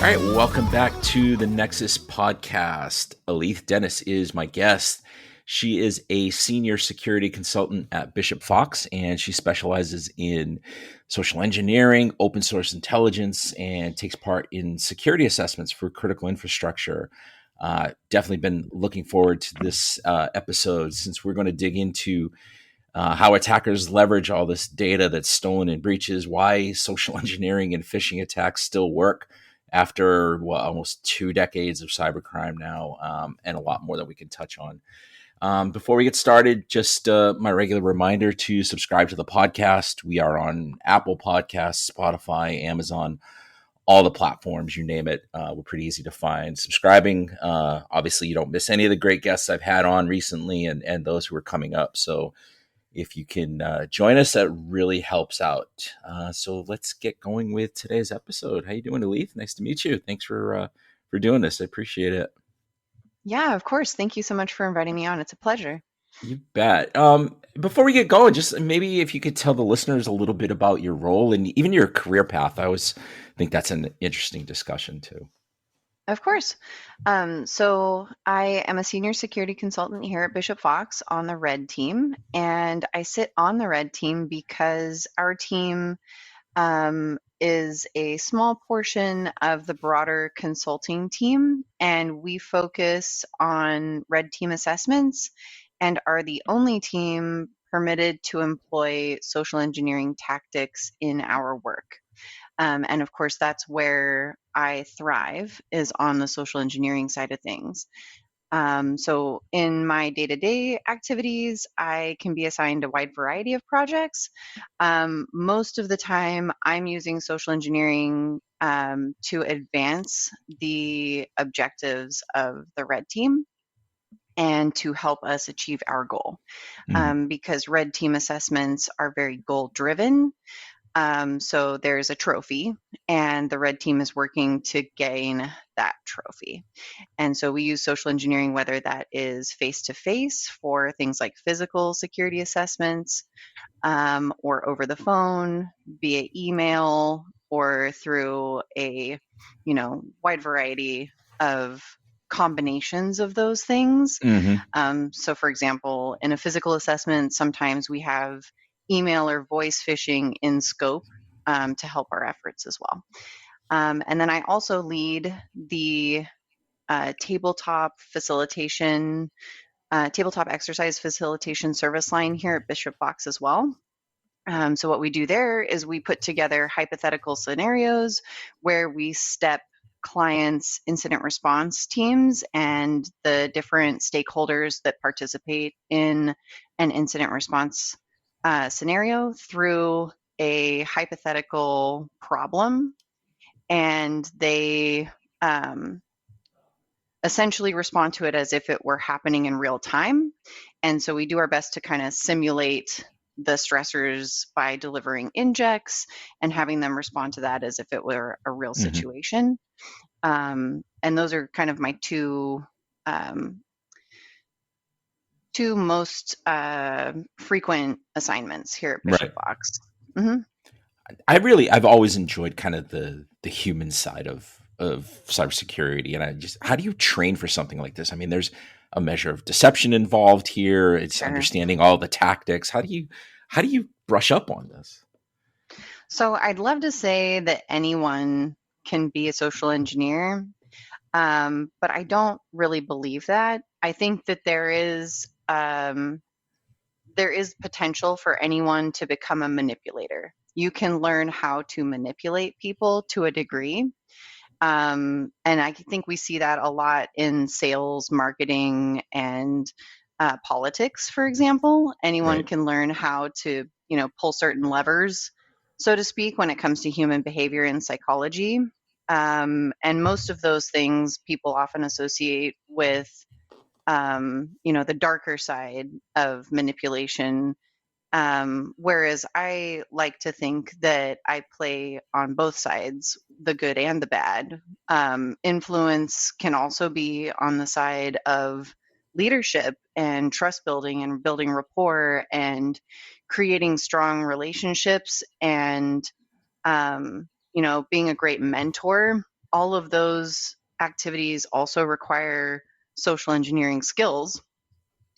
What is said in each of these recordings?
All right, welcome back to the Nexus podcast. Alethe Denis is my guest. She is a senior security consultant at Bishop Fox, and she specializes in social engineering, open source intelligence, and takes part in security assessments for critical infrastructure. Definitely been looking forward to this episode since we're going to dig into how attackers leverage all this data that's stolen in breaches, why social engineering and phishing attacks still work after almost 2 decades of cybercrime now, and a lot more that we can touch on. Before we get started, just my regular reminder to subscribe to the podcast. We are on Apple Podcasts, Spotify, Amazon, all the platforms, you name it. We're pretty easy to find. Subscribing, obviously, you don't miss any of the great guests I've had on recently and those who are coming up. So if you can join us, that really helps out. So let's get going with today's episode. How you doing, Alethe? Nice to meet you. Thanks for doing this. I appreciate it. Yeah, of course. Thank you so much for inviting me on. It's a pleasure. You bet. Before we get going, just maybe if you could tell the listeners a little bit about your role and even your career path. I always think that's an interesting discussion too. Of course. So I am a senior security consultant here at Bishop Fox on the Red team, and I sit on the Red team because our team is a small portion of the broader consulting team, and we focus on Red team assessments and are the only team permitted to employ social engineering tactics in our work. And of course, that's where I thrive, is on the social engineering side of things. So in my day-to-day activities, I can be assigned a wide variety of projects. Most of the time, I'm using social engineering to advance the objectives of the Red team and to help us achieve our goal. Because Red team assessments are very goal-driven. So there's a trophy, and the Red team is working to gain that trophy. And so we use social engineering, whether that is face-to-face for things like physical security assessments, or over the phone, via email, or through a wide variety of combinations of those things. So for example, in a physical assessment, sometimes we have email or voice phishing in scope to help our efforts as well. And then I also lead the tabletop exercise facilitation service line here at Bishop Fox as well. So what we do there is we put together hypothetical scenarios where we step clients' incident response teams and the different stakeholders that participate in an incident response scenario through a hypothetical problem, and they essentially respond to it as if it were happening in real time. And so we do our best to kind of simulate the stressors by delivering injects and having them respond to that as if it were a real situation. And those are kind of my two most frequent assignments here at Bishop Fox. I've always enjoyed kind of the human side of cybersecurity, and how do you train for something like this? I mean, there's a measure of deception involved here. It's understanding all the tactics. How do you brush up on this? So I'd love to say that anyone can be a social engineer, but I don't really believe that. I think that there is potential for anyone to become a manipulator. You can learn how to manipulate people to a degree. And I think we see that a lot in sales, marketing, and politics, for example. Anyone can learn how to, pull certain levers, so to speak, when it comes to human behavior and psychology. And most of those things people often associate with, the darker side of manipulation. Whereas I like to think that I play on both sides, the good and the bad. Influence can also be on the side of leadership and trust building and building rapport and creating strong relationships and, being a great mentor all of those activities also require social engineering skills.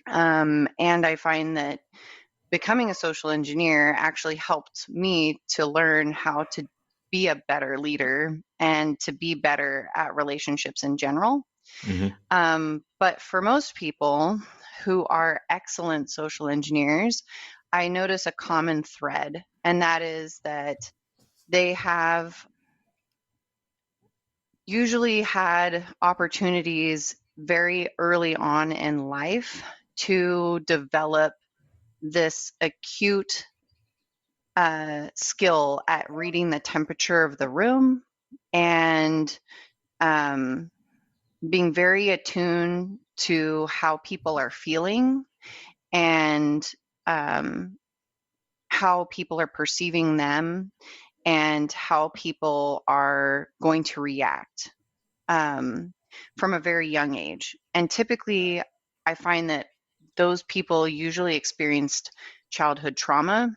And I find that becoming a social engineer actually helped me to learn how to be a better leader and to be better at relationships in general. Hmm. But for most people who are excellent social engineers, I notice a common thread, and that is that they have usually had opportunities very early on in life to develop this acute skill at reading the temperature of the room and um, being very attuned to how people are feeling and um, how people are perceiving them and how people are going to react um, from a very young age. And typically, I find that those people usually experienced childhood trauma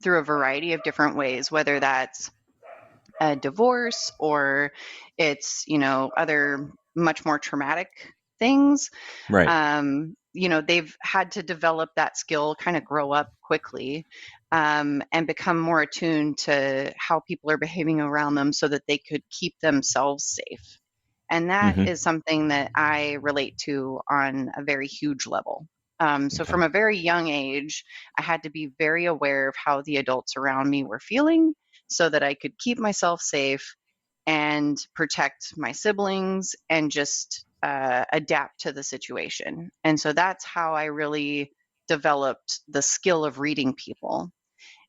through a variety of different ways, whether that's a divorce or it's, other much more traumatic things. Right. They've had to develop that skill, kind of grow up quickly, and become more attuned to how people are behaving around them so that they could keep themselves safe. And that Hmm. is something that I relate to on a very huge level. So Okay. from a very young age, I had to be very aware of how the adults around me were feeling so that I could keep myself safe and protect my siblings and just adapt to the situation. And so that's how I really developed the skill of reading people.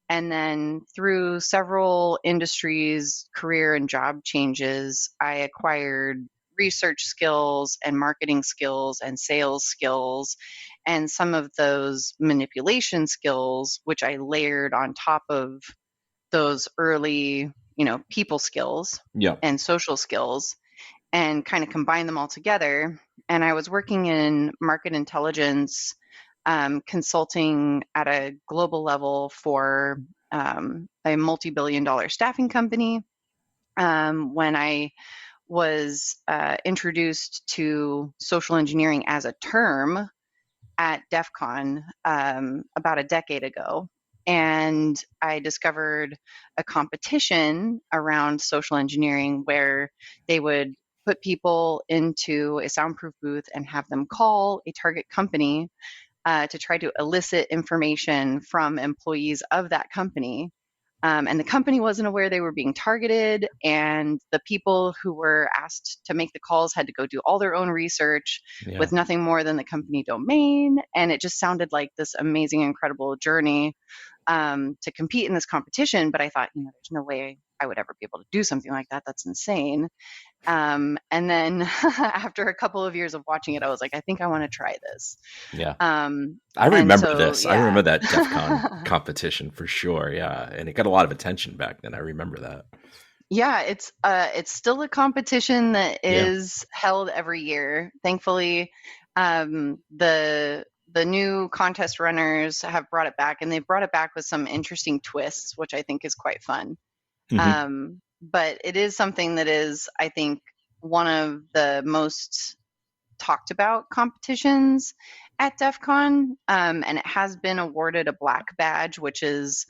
And then through several industries, career and job changes, I acquired research skills and marketing skills and sales skills and some of those manipulation skills, which I layered on top of those early, people skills Yeah. and social skills and kind of combine them all together. And I was working in market intelligence, consulting at a global level for a multi-billion-dollar staffing company. When I was introduced to social engineering as a term at DEF CON about a decade ago. And I discovered a competition around social engineering where they would put people into a soundproof booth and have them call a target company to try to elicit information from employees of that company. And the company wasn't aware they were being targeted, and the people who were asked to make the calls had to go do all their own research Yeah. with nothing more than the company domain. And it just sounded like this amazing, incredible journey to compete in this competition. But I thought, there's no way I would ever be able to do something like that. That's insane. And then after a couple of years of watching it, I was like, I think I want to try this. Yeah. Um, I and remember so, this. I yeah. remember that DEF CON competition for sure. Yeah. And it got a lot of attention back then. I remember that. Yeah, it's still a competition that Yeah. is held every year. Thankfully, the new contest runners have brought it back, and they've brought it back with some interesting twists, which I think is quite fun. Hmm. But it is something that is, I think, one of the most talked about competitions at DEF CON, and it has been awarded a black badge, which is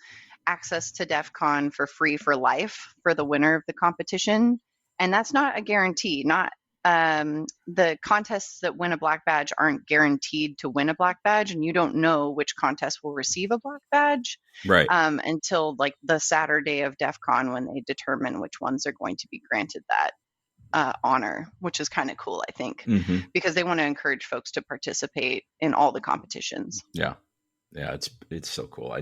access to DEF CON for free for life for the winner of the competition. And that's not a guarantee. Not The contests that win a black badge aren't guaranteed to win a black badge, and you don't know which contest will receive a black badge Right. until like the Saturday of DEF CON when they determine which ones are going to be granted that honor, which is kind of cool, I think, Hmm. because they want to encourage folks to participate in all the competitions. Yeah. Yeah. It's so cool.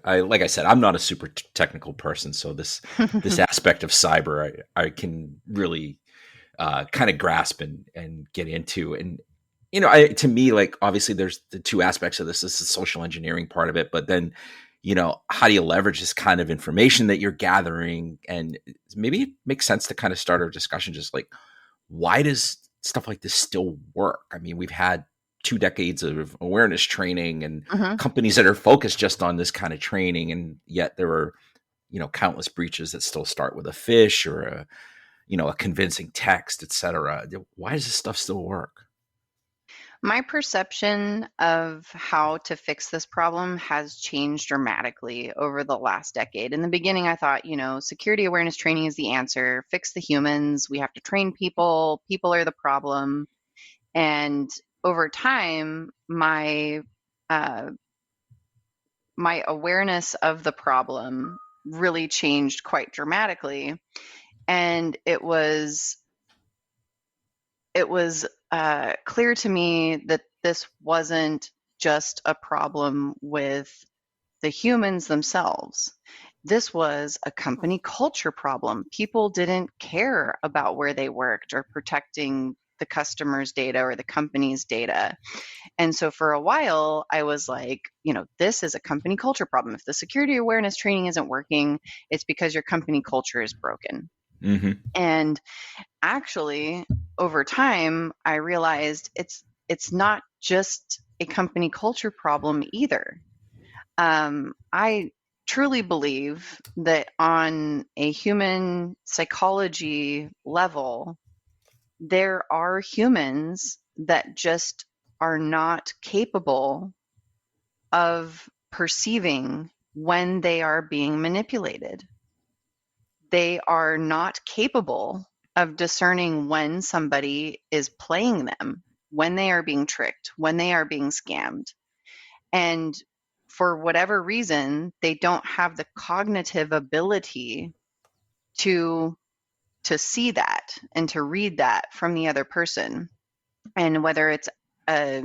I like I said, I'm not a super technical person. So this aspect of cyber, I can really kind of grasp and get into. And to me, like obviously there's the two aspects of this. This is the social engineering part of it, but then how do you leverage this kind of information that you're gathering? And maybe it makes sense to kind of start our discussion just like, why does stuff like this still work? I mean, we've had 2 decades of awareness training and Hmm. companies that are focused just on this kind of training, and yet there are countless breaches that still start with a fish or a convincing text, etc. Why does this stuff still work? My perception of how to fix this problem has changed dramatically over the last decade. In the beginning, I thought, security awareness training is the answer. Fix the humans. We have to train people. People are the problem. And over time, uh, my awareness of the problem really changed quite dramatically. And it was clear to me that this wasn't just a problem with the humans themselves. This was a company culture problem. People didn't care about where they worked or protecting the customer's data or the company's data. And so for a while, I was like, this is a company culture problem. If the security awareness training isn't working, it's because your company culture is broken. Mm-hmm. And actually, over time, I realized it's not just a company culture problem either. I truly believe that on a human psychology level, there are humans that just are not capable of perceiving when they are being manipulated. They are not capable of discerning when somebody is playing them, when they are being tricked, when they are being scammed. And for whatever reason, they don't have the cognitive ability to see that and to read that from the other person. And whether it's a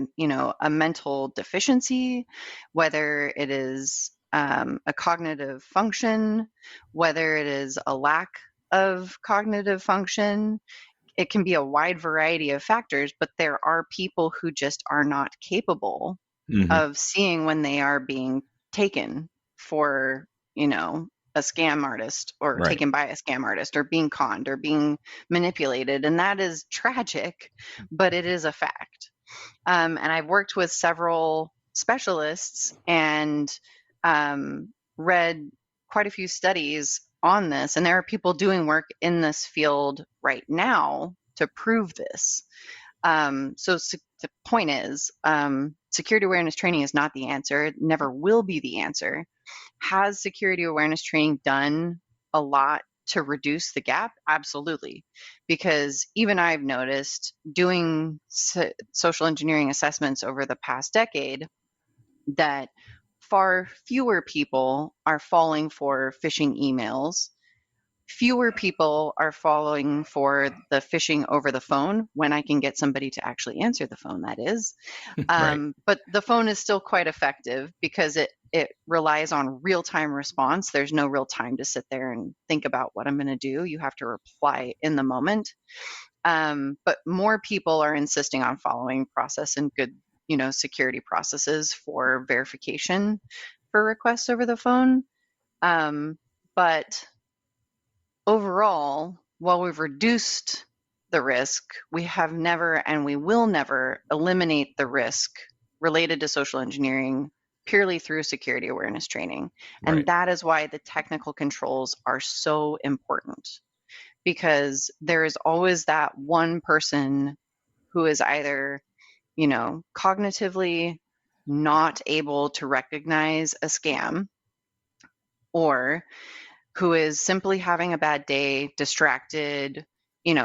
mental deficiency, whether it is a cognitive function, whether it is a lack of cognitive function, it can be a wide variety of factors, but there are people who just are not capable Mm-hmm. of seeing when they are being taken for, a scam artist or Right. taken by a scam artist or being conned or being manipulated. And that is tragic, but it is a fact. And I've worked with several specialists and read quite a few studies on this. And there are people doing work in this field right now to prove this. So the point is, security awareness training is not the answer. It never will be the answer. Has security awareness training done a lot to reduce the gap? Absolutely. Because even I've noticed doing social engineering assessments over the past decade that far fewer people are falling for phishing emails. Fewer people are falling for the phishing over the phone when I can get somebody to actually answer the phone, that is. Right. But the phone is still quite effective because it relies on real-time response. There's no real time to sit there and think about what I'm going to do. You have to reply in the moment. But more people are insisting on following process and good, security processes for verification for requests over the phone. But overall, while we've reduced the risk, we have never and we will never eliminate the risk related to social engineering purely through security awareness training. And Right. that is why the technical controls are so important, because there is always that one person who is either, cognitively not able to recognize a scam, or who is simply having a bad day, distracted,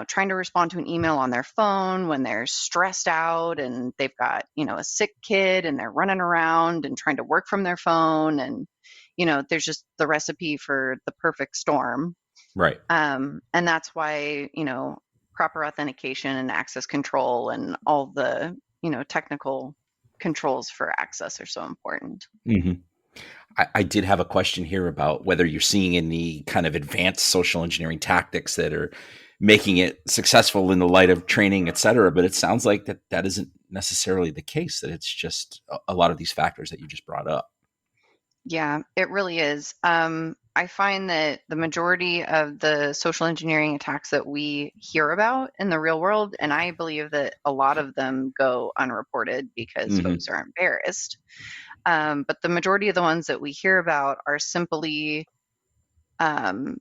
trying to respond to an email on their phone when they're stressed out and they've got, a sick kid and they're running around and trying to work from their phone. And, there's just the recipe for the perfect storm. Right. And that's why, proper authentication and access control and all the, technical controls for access are so important. Mm-hmm. I did have a question here about whether you're seeing any kind of advanced social engineering tactics that are making it successful in the light of training, et cetera. But it sounds like that isn't necessarily the case, that it's just a lot of these factors that you just brought up. Yeah, it really is. I find that the majority of the social engineering attacks that we hear about in the real world, and I believe that a lot of them go unreported because Mm-hmm. folks are embarrassed. But the majority of the ones that we hear about are simply um,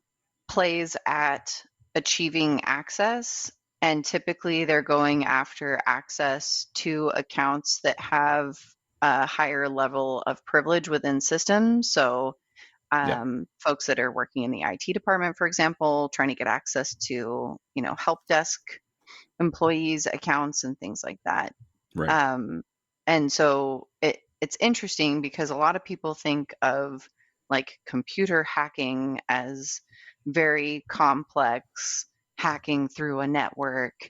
plays at achieving access, and typically they're going after access to accounts that have a higher level of privilege within systems. So Yeah. folks that are working in the IT department, for example, trying to get access to, help desk employees' accounts and things like that. Right. Um, and so it's interesting because a lot of people think of like computer hacking as very complex hacking through a network,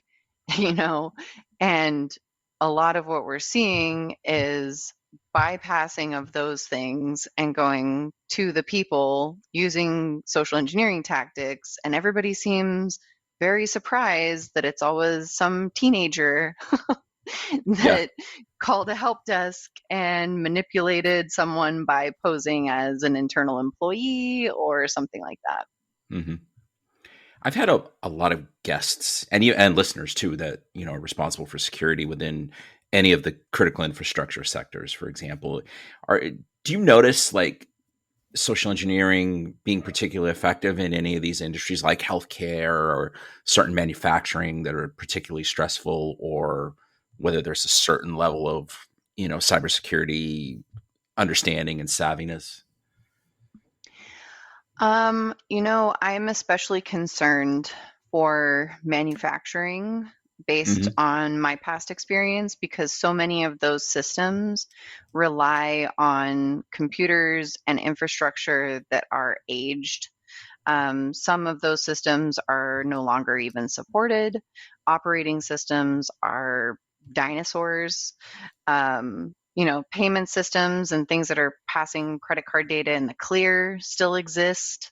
you know, and a lot of what we're seeing is bypassing of those things and going to the people using social engineering tactics. And everybody seems very surprised that it's always some teenager Yeah. that called a help desk and manipulated someone by posing as an internal employee or something like that. Hmm. I've had a lot of guests and listeners too that are responsible for security within any of the critical infrastructure sectors. For example, are do you notice like social engineering being particularly effective in any of these industries, like healthcare or certain manufacturing that are particularly stressful, or whether there's a certain level of cybersecurity understanding and savviness? I'm especially concerned for manufacturing based Hmm. on my past experience because so many of those systems rely on computers and infrastructure that are aged. Some of those systems are no longer even supported. Operating systems are dinosaurs. Payment systems and things that are passing credit card data in the clear still exist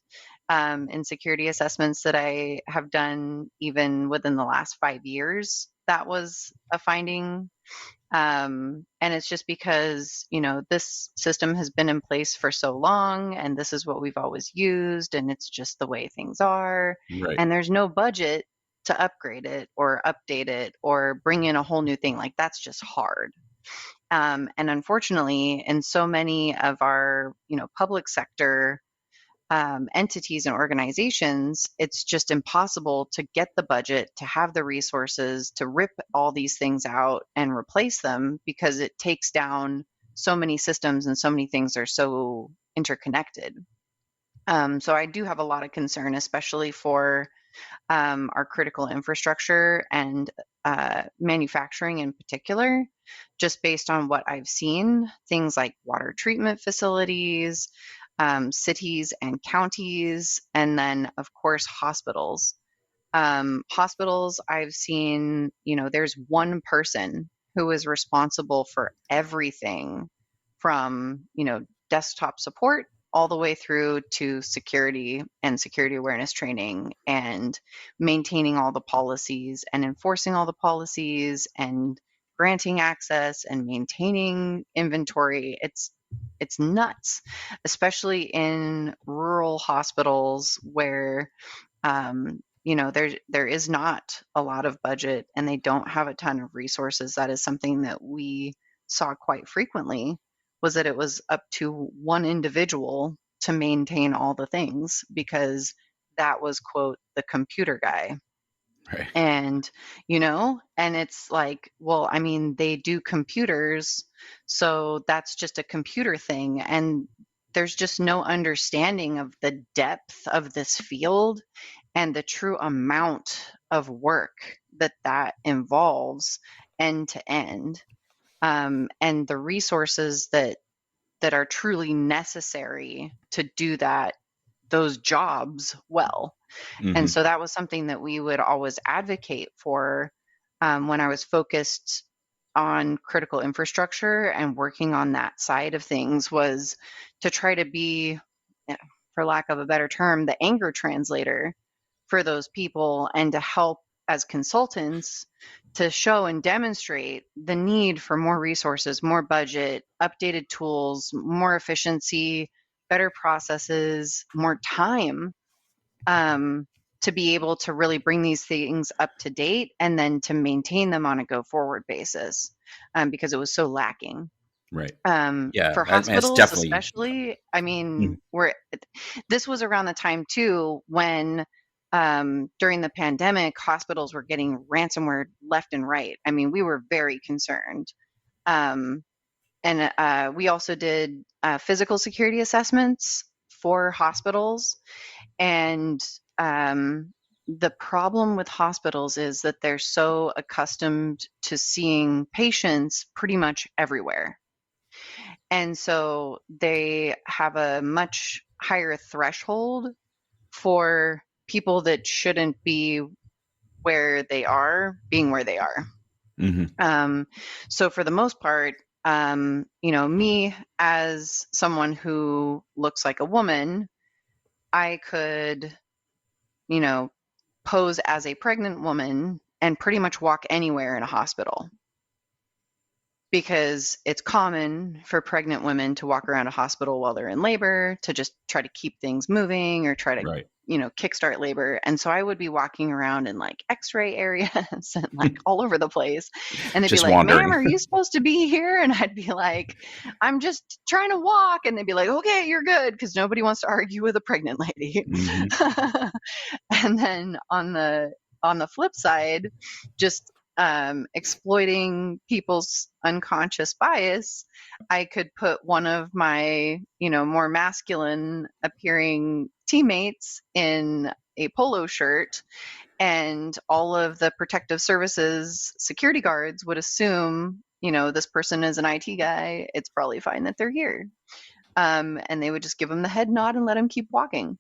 in security assessments that I have done even within the last 5 years. That was a finding, and it's just because, this system has been in place for so long and this is what we've always used and it's just the way things are. Right. And there's no budget to upgrade it or update it or bring in a whole new thing. Like that's just hard. And unfortunately, in so many of our, public sector entities and organizations, it's just impossible to get the budget, to have the resources to rip all these things out and replace them because it takes down so many systems and so many things are so interconnected. So I do have a lot of concern, especially for our critical infrastructure and manufacturing in particular, just based on what I've seen. Things like water treatment facilities, cities and counties, and then, of course, hospitals. Hospitals, I've seen, there's one person who is responsible for everything from, desktop support all the way through to security and security awareness training and maintaining all the policies and enforcing all the policies and granting access and maintaining inventory. It's nuts, especially in rural hospitals where there is not a lot of budget and they don't have a ton of resources. That is something that we saw quite frequently, was that it was up to one individual to maintain all the things because that was, quote, the computer guy. Right. And it's like, well, I mean, they do computers, so that's just a computer thing. And there's just no understanding of the depth of this field and the true amount of work that involves end to end, and the resources that are truly necessary to do those jobs well. And Hmm. so that was something that we would always advocate for when I was focused on critical infrastructure and working on that side of things, was to try to be, for lack of a better term, the anger translator for those people and to help as consultants to show and demonstrate the need for more resources, more budget, updated tools, more efficiency, better processes, more time, um, to be able to really bring these things up to date and then to maintain them on a go forward basis, because it was so lacking. Right. For Yeah. It's hospitals, definitely. especially, I Mhm. mean, this was around the time too when during the pandemic, hospitals were getting ransomware left and right. I mean, we were very concerned. Um, and we also did physical security assessments for hospitals. And the problem with hospitals is that they're so accustomed to seeing patients pretty much everywhere. And so they have a much higher threshold for people that shouldn't be where they are being where they are. Hmm. Um, so for the most part, me as someone who looks like a woman, I could, you know, pose as a pregnant woman and pretty much walk anywhere in a hospital because it's common for pregnant women to walk around a hospital while they're in labor to just try to keep things moving or try to Right. kickstart labor. And so I would be walking around in like x-ray areas and like all over the place, and they'd be Just like, ma'am, wandering. are you supposed to be here? And I'd be like, I'm just trying to walk. And they'd be like, okay, you're good, because nobody wants to argue with a pregnant lady. Hmm. And then on the flip side, just exploiting people's unconscious bias, I could put one of my, more masculine appearing teammates in a polo shirt, and all of the protective services security guards would assume, this person is an IT guy. It's probably fine that they're here. And they would just give them the head nod and let them keep walking.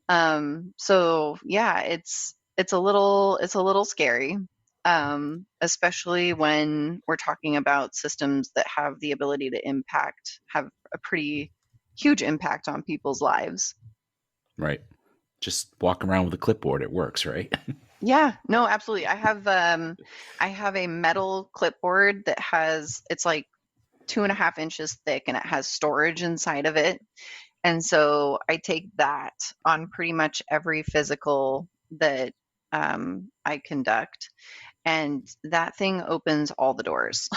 So yeah, it's a little scary, especially when we're talking about systems that have the ability to have a pretty huge impact on people's lives. Right. Just walk around with a clipboard. It works, right? Yeah, no, absolutely. I have a metal clipboard that it's like 2.5 inches thick, and it has storage inside of it. And so I take that on pretty much every physical that I conduct, and that thing opens all the doors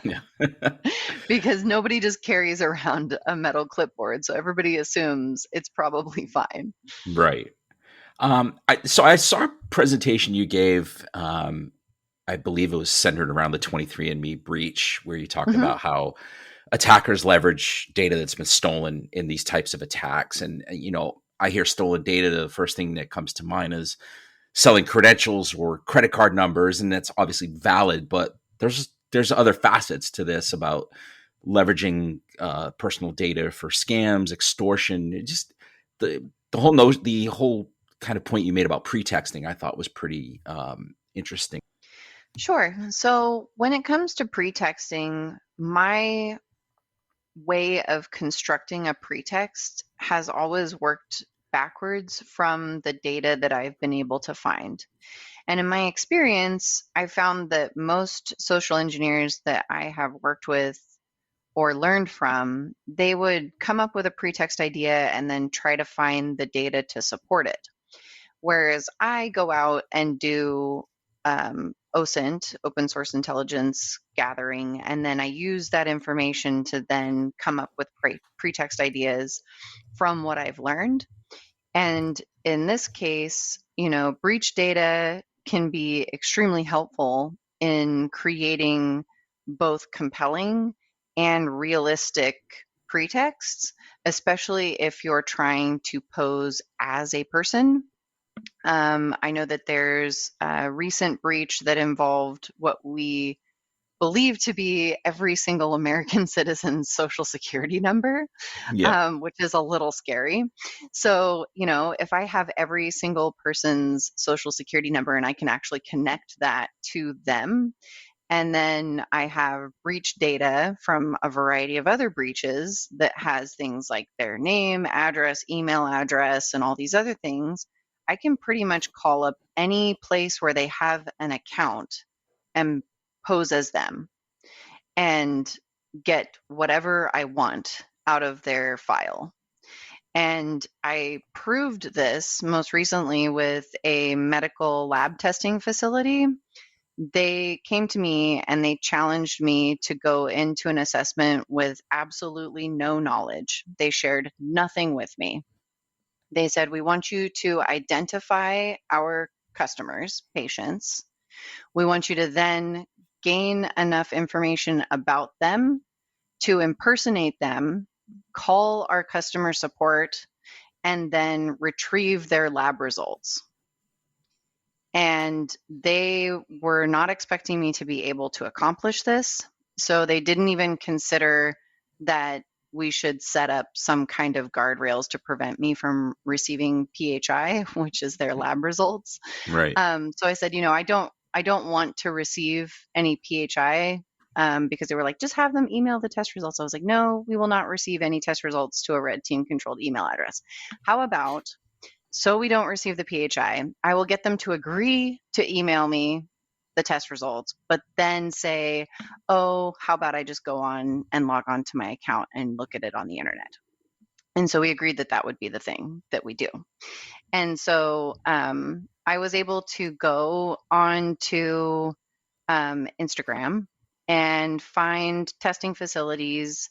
Yeah. because nobody just carries around a metal clipboard. So everybody assumes it's probably fine. Right. So I saw a presentation you gave. I believe it was centered around the 23andMe breach, where you talked Hmm. about how attackers leverage data that's been stolen in these types of attacks. And, I hear stolen data. The first thing that comes to mind is selling credentials or credit card numbers. And that's obviously valid, but there's other facets to this about leveraging personal data for scams, extortion. Just the whole kind of point you made about pretexting, I thought was pretty interesting. Sure. So when it comes to pretexting, my way of constructing a pretext has always worked backwards from the data that I've been able to find. And in my experience, I found that most social engineers that I have worked with or learned from, they would come up with a pretext idea and then try to find the data to support it. Whereas I go out and do OSINT, open source intelligence gathering, and then I use that information to then come up with pretext ideas from what I've learned. And in this case, breach data can be extremely helpful in creating both compelling and realistic pretexts, especially if you're trying to pose as a person. I know that there's a recent breach that involved what we believe to be every single American citizen's social security number, Yeah. which is a little scary. So, if I have every single person's social security number and I can actually connect that to them, and then I have breach data from a variety of other breaches that has things like their name, address, email address, and all these other things, I can pretty much call up any place where they have an account and pose as them and get whatever I want out of their file. And I proved this most recently with a medical lab testing facility. They came to me and they challenged me to go into an assessment with absolutely no knowledge. They shared nothing with me. They said, we want you to identify our customers, patients. We want you to then gain enough information about them to impersonate them, call our customer support, and then retrieve their lab results. And they were not expecting me to be able to accomplish this. So they didn't even consider that we should set up some kind of guardrails to prevent me from receiving PHI, which is their lab results. Right. So I said, I don't want to receive any PHI, because they were like, just have them email the test results. I was like, no, we will not receive any test results to a red team controlled email address. How about, so we don't receive the PHI, I will get them to agree to email me the test results, but then say, oh, how about I just go on and log on to my account and look at it on the internet? And so we agreed that that would be the thing that we do. And so I was able to go on to Instagram and find testing facilities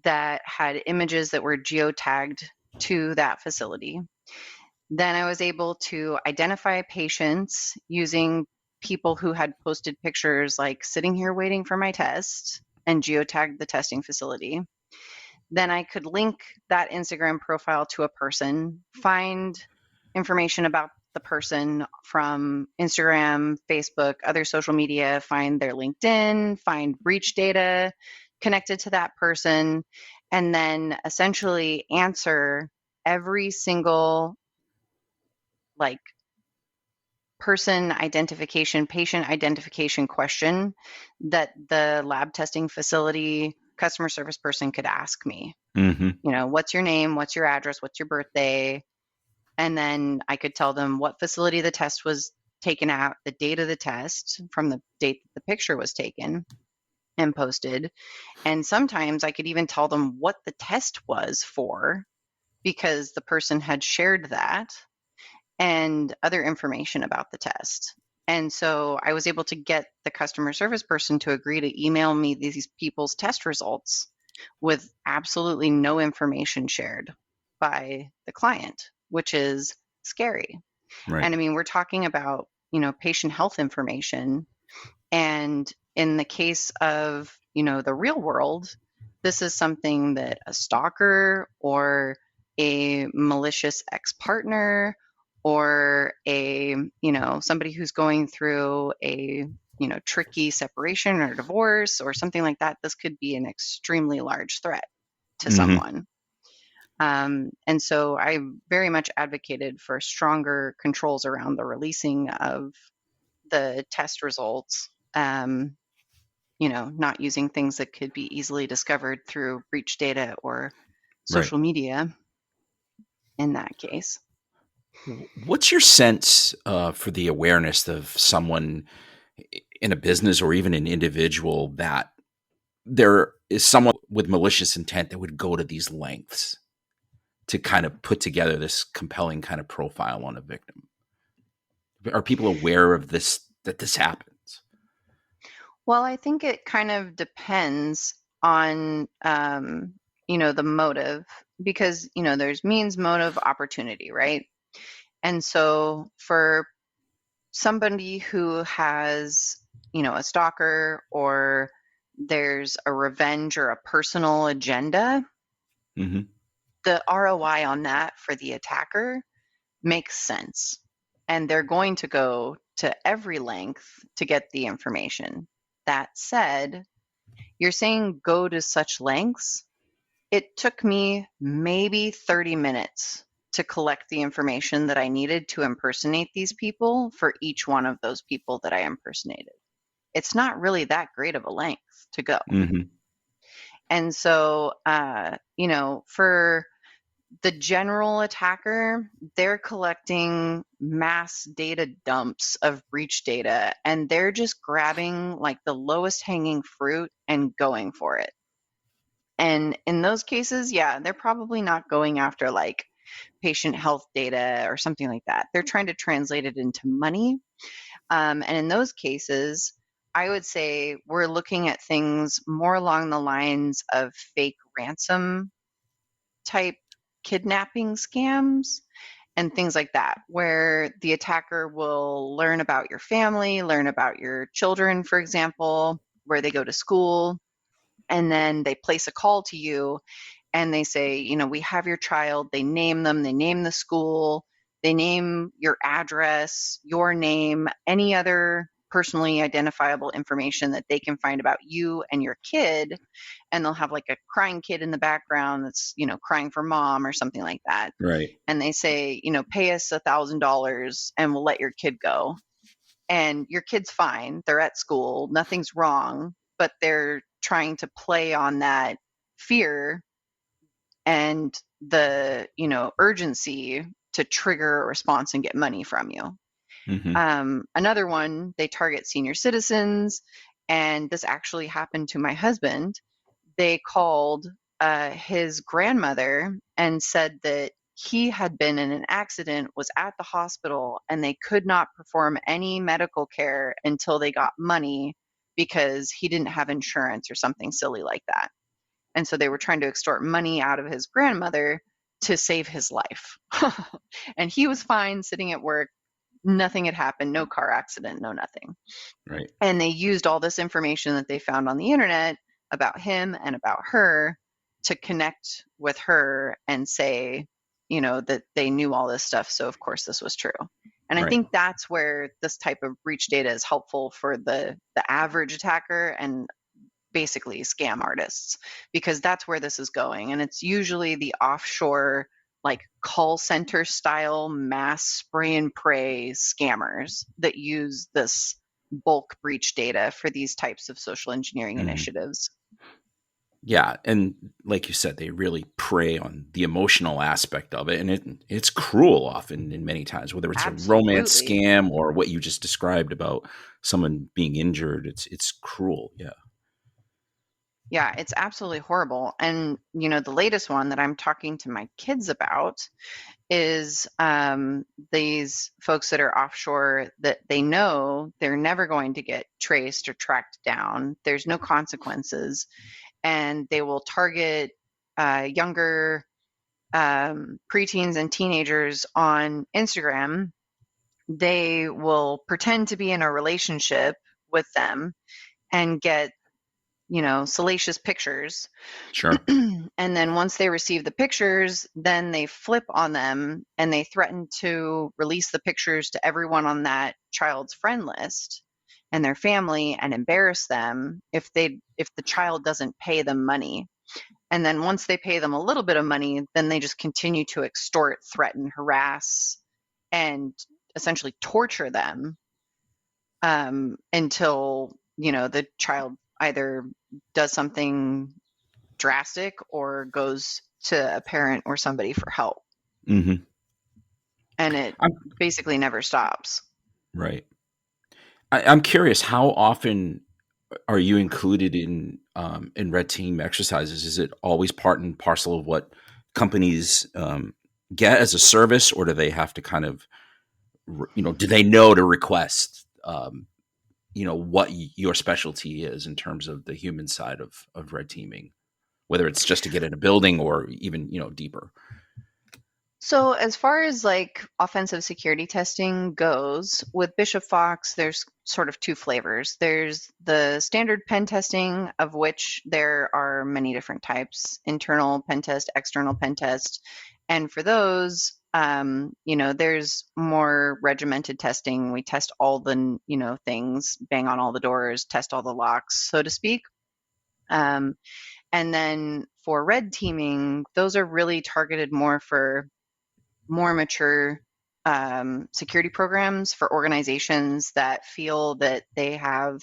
that had images that were geotagged to that facility. Then I was able to identify patients using people who had posted pictures like sitting here waiting for my test and geotagged the testing facility. Then I could link that Instagram profile to a person, find information about the person from Instagram, Facebook, other social media, find their LinkedIn, find breach data connected to that person, and then essentially answer every single like person identification, patient identification question that the lab testing facility customer service person could ask me. Mm-hmm. What's your name? What's your address? What's your birthday? And then I could tell them what facility the test was taken at, the date of the test from the date that the picture was taken and posted. And sometimes I could even tell them what the test was for because the person had shared that and other information about the test. And so I was able to get the customer service person to agree to email me these people's test results with absolutely no information shared by the client, which is scary. Right. And I mean, we're talking about, patient health information. And in the case of, the real world, this is something that a stalker or a malicious ex-partner or somebody who's going through a, tricky separation or divorce or something like that, this could be an extremely large threat to Mm-hmm. someone. And so I very much advocated for stronger controls around the releasing of the test results, not using things that could be easily discovered through breach data or Right. social media in that case. What's your sense for the awareness of someone in a business or even an individual that there is someone with malicious intent that would go to these lengths to kind of put together this compelling kind of profile on a victim? Are people aware of this, that this happens? Well, I think it kind of depends on, the motive because, there's means, motive, opportunity, right? And so for somebody who has, a stalker or there's a revenge or a personal agenda, Mm-hmm. the ROI on that for the attacker makes sense. And they're going to go to every length to get the information. That said, you're saying go to such lengths. It took me maybe 30 minutes to collect the information that I needed to impersonate these people for each one of those people that I impersonated. It's not really that great of a length to go. Mm-hmm. And so, for the general attacker, they're collecting mass data dumps of breach data and they're just grabbing like the lowest hanging fruit and going for it. And in those cases, yeah, they're probably not going after like patient health data or something like that. They're trying to translate it into money. And in those cases, I would say we're looking at things more along the lines of fake ransom type kidnapping scams and things like that, where the attacker will learn about your family, learn about your children, for example, where they go to school, and then they place a call to you and they say, we have your child. They name them, they name the school, they name your address, your name, any other personally identifiable information that they can find about you and your kid. And they'll have like a crying kid in the background that's, crying for mom or something like that. Right. And they say, pay us $1,000 and we'll let your kid go. And your kid's fine. They're at school. Nothing's wrong. But they're trying to play on that fear and the, urgency to trigger a response and get money from you. Mm-hmm. Another one, they target senior citizens. And this actually happened to my husband. They called his grandmother and said that he had been in an accident, was at the hospital, and they could not perform any medical care until they got money because he didn't have insurance or something silly like that. And so they were trying to extort money out of his grandmother to save his life. And he was fine sitting at work. Nothing had happened, no car accident, no nothing. Right. And they used all this information that they found on the internet about him and about her to connect with her and say, that they knew all this stuff. So of course this was true. And I Right. think that's where this type of breach data is helpful for the average attacker and basically scam artists, because that's where this is going. And it's usually the offshore, like call center style mass spray and pray scammers that use this bulk breach data for these types of social engineering Mm-hmm. initiatives. Yeah, and like you said, they really prey on the emotional aspect of it, and it's cruel often in many times, whether it's a romance Absolutely. scam or what you just described about someone being injured. It's cruel. Yeah. Yeah, it's absolutely horrible. And, the latest one that I'm talking to my kids about is these folks that are offshore that they know they're never going to get traced or tracked down. There's no consequences. And they will target younger preteens and teenagers on Instagram. They will pretend to be in a relationship with them and get, salacious pictures. Sure. And then once they receive the pictures, then they flip on them and they threaten to release the pictures to everyone on that child's friend list and their family and embarrass them if the child doesn't pay them money. And then once they pay them a little bit of money, then they just continue to extort, threaten, harass, and essentially torture them until, the child either does something drastic or goes to a parent or somebody for help. Mm-hmm. And it I'm basically never stops. right. I'm curious, how often are you included in red team exercises? Is it always part and parcel of what companies get as a service, or do they have to kind of, do they know to request, what your specialty is in terms of the human side of red teaming, whether it's just to get in a building or even, deeper? So as far as like offensive security testing goes, with Bishop Fox, there's sort of two flavors. There's the standard pen testing, of which there are many different types: internal pen test, external pen test. And for those, there's more regimented testing. We test all the, things, bang on all the doors, test all the locks, so to speak. And then for red teaming, those are really targeted more for more mature security programs for organizations that feel that they have,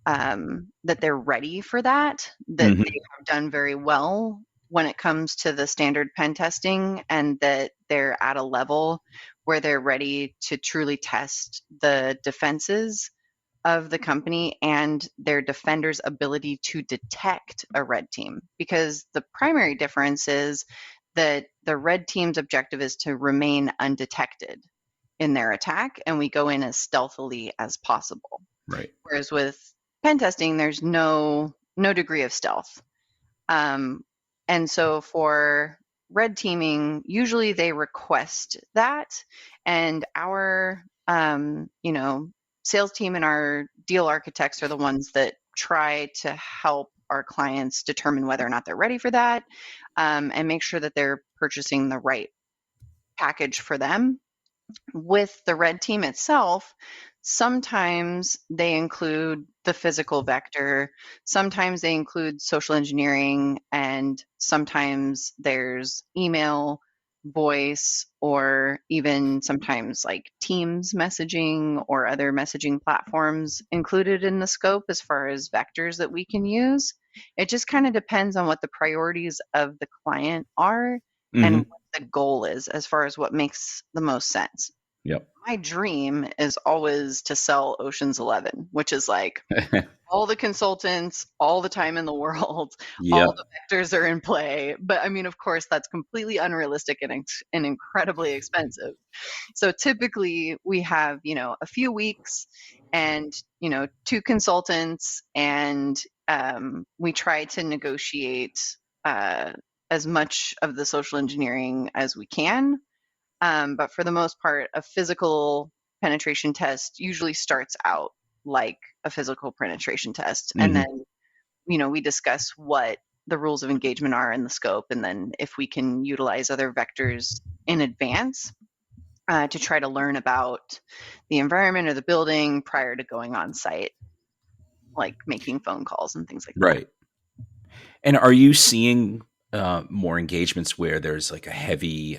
that they're ready for that, that Mm-hmm. they have done very well when it comes to the standard pen testing, and that they're at a level where they're ready to truly test the defenses of the company and their defenders' ability to detect a red team. Because the primary difference is that the red team's objective is to remain undetected in their attack, and we go in as stealthily as possible. Right. Whereas with pen testing, there's no degree of stealth. And so for red teaming, usually they request that, and our sales team and our deal architects are the ones that try to help our clients determine whether or not they're ready for that, and make sure that they're purchasing the right package for them. With the red team itself, sometimes they include the physical vector, sometimes they include social engineering, and sometimes there's email, voice, or even sometimes like Teams messaging or other messaging platforms included in the scope as far as vectors that we can use. It just kind of depends on what the priorities of the client are and Hmm. what the goal is as far as what makes the most sense. Yep. My dream is always to sell Ocean's 11, which is like all the consultants, all the time in the world, all Yep. the vectors are in play. But I mean, of course, that's completely unrealistic and incredibly expensive. So typically we have, a few weeks and, two consultants, and we try to negotiate uh, as much of the social engineering as we can. But for the most part, a physical penetration test usually starts out like a physical penetration test. And Hmm. then, we discuss what the rules of engagement are in the scope. And then if we can utilize other vectors in advance to try to learn about the environment or the building prior to going on site, like making phone calls and things like that. Right. And are you seeing more engagements where there's like a heavy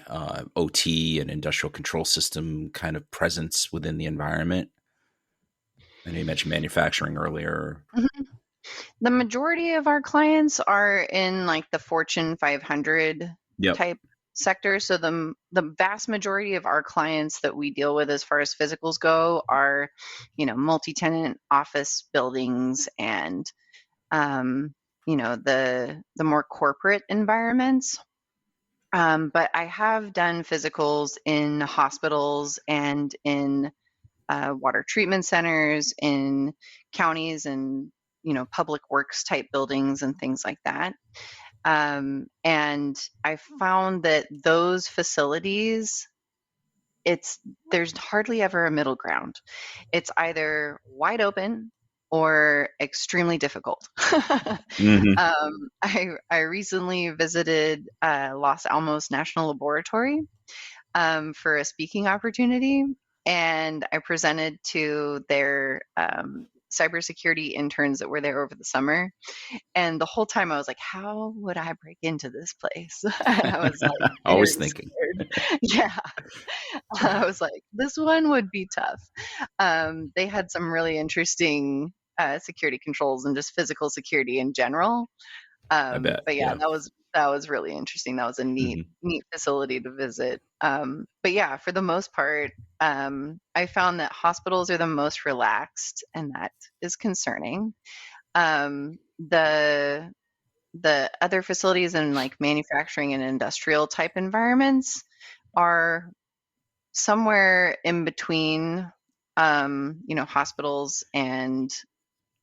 OT and industrial control system kind of presence within the environment? I know you mentioned manufacturing earlier. Mhm. The majority of our clients are in like the Fortune 500 Yep. type sector. So the vast majority of our clients that we deal with as far as physicals go are, multi-tenant office buildings and the more corporate environments. But I have done physicals in hospitals and in water treatment centers, in counties and public works type buildings and things like that. And I found that those facilities, it's there's hardly ever a middle ground. It's either wide open or extremely difficult. Hmm. I recently visited Los Alamos National Laboratory for a speaking opportunity, and I presented to their cybersecurity interns that were there over the summer. And the whole time I was like, how would I break into this place? I was like Always very thinking. scared. Yeah. I was like, this one would be tough. They had some really interesting security controls and just physical security in general. I bet. But yeah, Yeah. that was really interesting. That was a neat Hmm. neat facility to visit. But yeah, for the most part, I found that hospitals are the most relaxed, and that is concerning. The other facilities in like manufacturing and industrial type environments are somewhere in between, hospitals and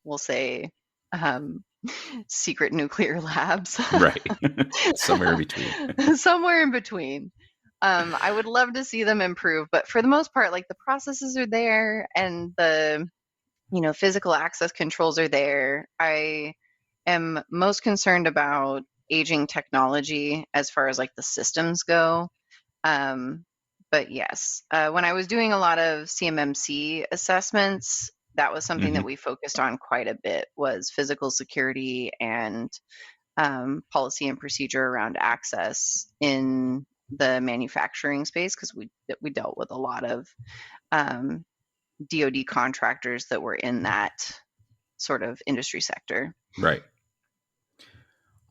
we'll say um, secret nuclear labs. Right. Somewhere in between. Somewhere in between. I would love to see them improve, but for the most part, like the processes are there and the physical access controls are there. I am most concerned about aging technology as far as like the systems go. Um, but yes, when I was doing a lot of CMMC assessments, that was something that Hmm. we focused on quite a bit was physical security and policy and procedure around access in the manufacturing space because we dealt with a lot of um, DoD contractors that were in that sort of industry sector. Right.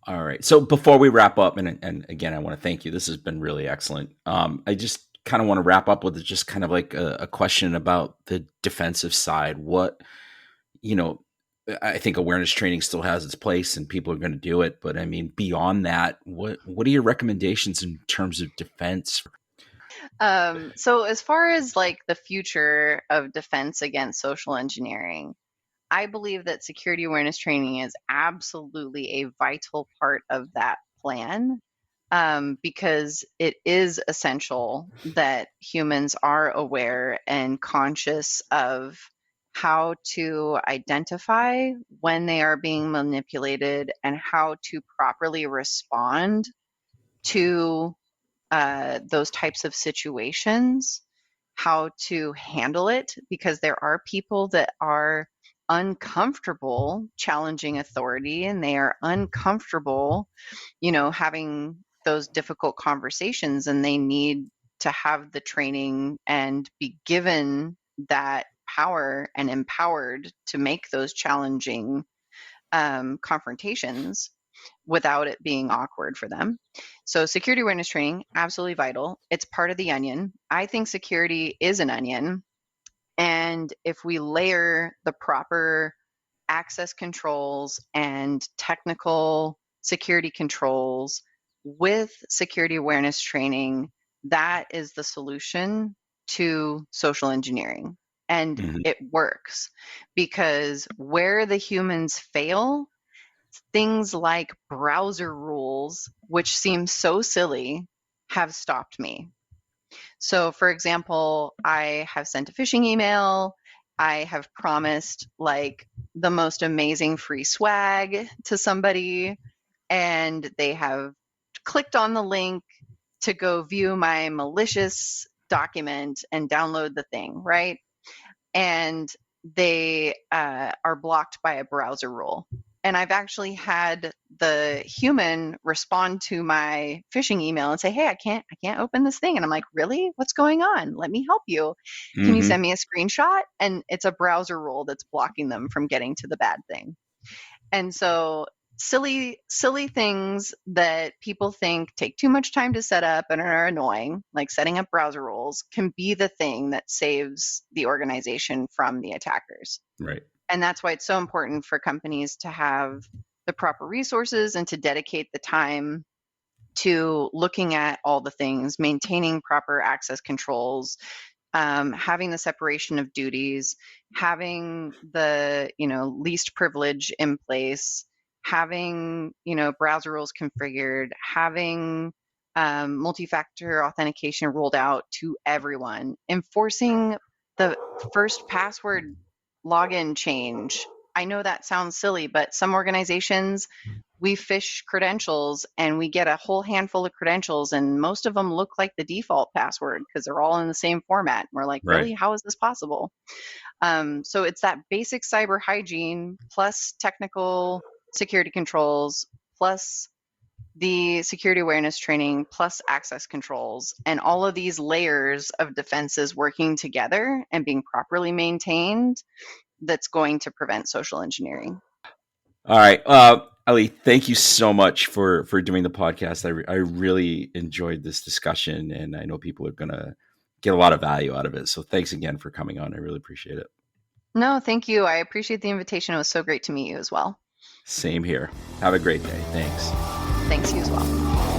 All right. So before we wrap up, and again, I want to thank you. This has been really excellent. I just kind of want to wrap up with just kind of like a question about the defensive side. What, you know, I think awareness training still has its place and people are going to do it. But I mean, beyond that, what are your recommendations in terms of defense? So as far as like the future of defense against social engineering, I believe that security awareness training is absolutely a vital part of that plan. because it is essential that humans are aware and conscious of how to identify when they are being manipulated and how to properly respond to those types of situations, how to handle it, because there are people that are uncomfortable challenging authority and they are uncomfortable, having those difficult conversations, and they need to have the training and be given that power and empowered to make those challenging confrontations without it being awkward for them. So, security awareness training, absolutely vital. It's part of the onion. I think security is an onion. And if we layer the proper access controls and technical security controls with security awareness training, that is the solution to social engineering. And Hmm. it works because where the humans fail, things like browser rules, which seem so silly, have stopped me. So, for example, I have sent a phishing email. I have promised like the most amazing free swag to somebody, and they have clicked on the link to go view my malicious document and download the thing, right? And they are blocked by a browser rule. And I've actually had the human respond to my phishing email and say, "Hey, I can't open this thing." And I'm like, "Really? What's going on? Let me help you. Can you Hmm. send me a screenshot?" And it's a browser rule that's blocking them from getting to the bad thing. And so silly things that people think take too much time to set up and are annoying, like setting up browser rules, can be the thing that saves the organization from the attackers. Right. And that's why it's so important for companies to have the proper resources and to dedicate the time to looking at all the things, maintaining proper access controls, having the separation of duties, having the least privilege in place, having browser rules configured, having multi-factor authentication rolled out to everyone, enforcing the first password login change. I know that sounds silly, but some organizations, we fish credentials and we get a whole handful of credentials, and most of them look like the default password because they're all in the same format. And we're like, Right. really? How is this possible? So it's that basic cyber hygiene plus technical security controls plus the security awareness training plus access controls, and all of these layers of defenses working together and being properly maintained, that's going to prevent social engineering. All right. Ali, thank you so much for doing the podcast. I really enjoyed this discussion, and I know people are going to get a lot of value out of it. So thanks again for coming on. I really appreciate it. No, thank you. I appreciate the invitation. It was so great to meet you as well. Same here. Have a great day. Thanks. Thanks, you as well.